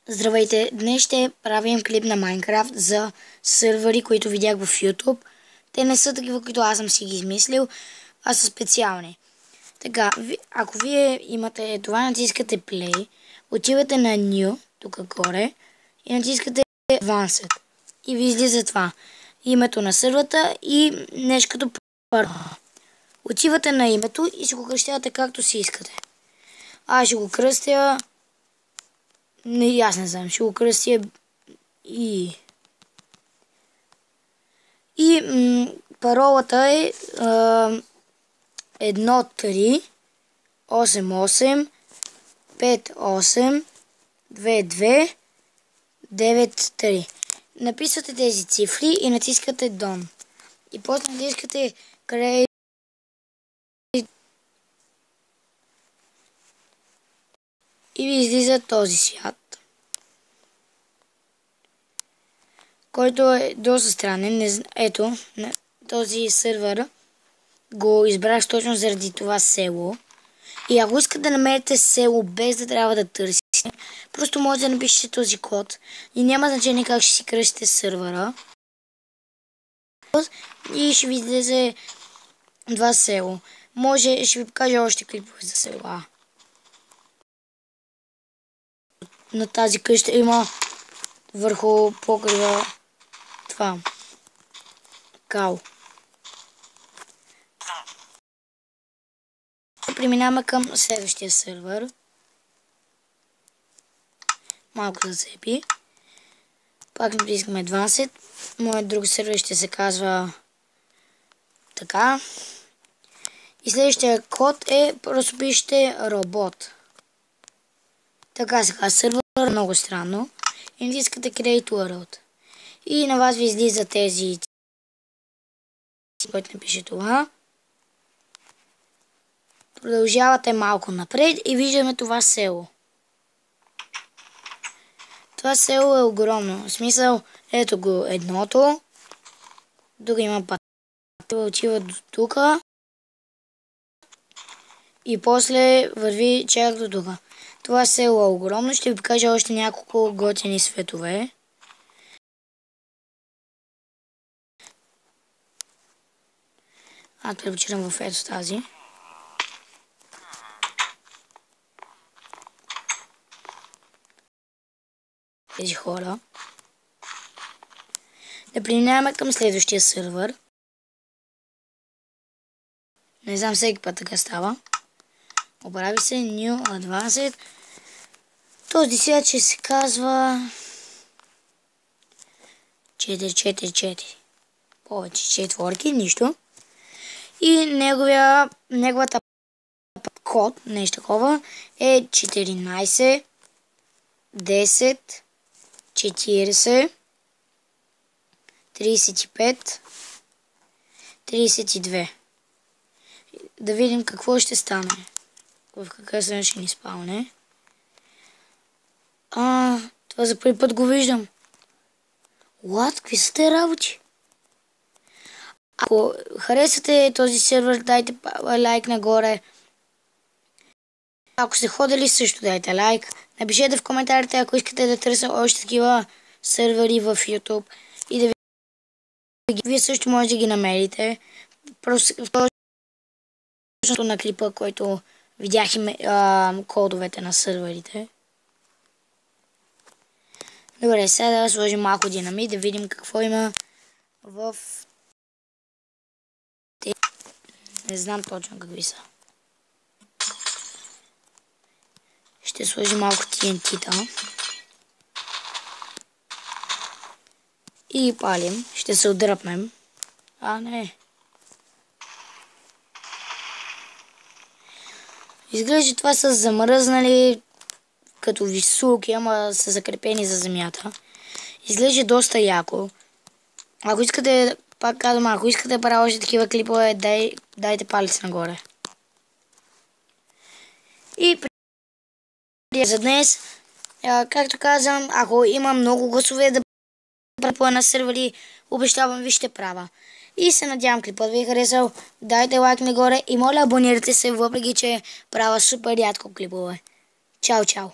Здравейте! Днес ще правим клип на Майнкрафт за сървъри, които видях в YouTube. Те не са такива, които аз съм си ги измислил, а са специални. Така, ако вие имате това, натискате Play, отивате на New, тук горе, и натискате Advanced. И ви излиза това. Името на сървата и нещо като първо. Отивате на името и си го кръщавате както си искате. Аз ще го кръстя... аз не знам, ще го кръстя и паролата е 1388582293. Написвате тези цифри и натискате Done. И после натискате Create и ви излиза този свят, който е доста странен. Ето, този сървър го избрах точно заради това село. И ако искате да намерите село без да трябва да търсите, просто може да напишете този код и няма значение как ще си кръстите сървъра. И ще ви излезе два село. Ще ви покажа още клипове за села. На тази къща има върху покрива това кал. Преминаваме към следващия сървър. Малко зацепи. Пак натискаме Advanced. Моят друг сървър ще се казва така. И следващия код е, просто пишете робот. Така сега сървър е много странно. И натискате Create World. И на вас ви излиза тези, който напише това. Продължавате малко напред и виждаме това село. Това село е огромно. В смисъл, ето го едното. Тук има пътя, отива до тук. И после върви чак до тук. Това село е огромно. Ще ви покажа още няколко готини светове. Аз предпочитам в ето тази. Тези хора. Да преминаваме към следващия сървър. Не знам, всеки път така става. Оправи се New Advanced. Този свят ще се казва 444. Повече четворки, нищо. И неговата код, нещо такова, е 14 10 40 35 32. Да видим какво ще стане. В какъв сън ще ни спалне. Това за първи път го виждам. What? Какви са те работи? Ако харесате този сервер, дайте лайк нагоре. Ако сте ходили, също дайте лайк. Напишете в коментарите, ако искате да търся още такива сервери в YouTube. И да вие също може да ги намерите. Просто на клипа, който видях кодовете на серверите. Добре, сега да сложим малко динамит, да видим какво има в... Не знам точно какви са. Ще сложим малко TNT-та. И палим. Ще се отдръпнем. Не. Изглежда, това са замръзнали като висулки, ама са закрепени за земята. Изглежда доста яко. Ако искате, пак казвам, ако искате да правя още такива клипове, дайте палец нагоре. И за днес, както казвам, ако има много гласове да правя на сервери, обещавам ви ще правя. И се надявам клипът ви е харесал. Дайте лайк нагоре и моля абонирайте се, въпреки че правя супер рядко клипове. Чао, чао!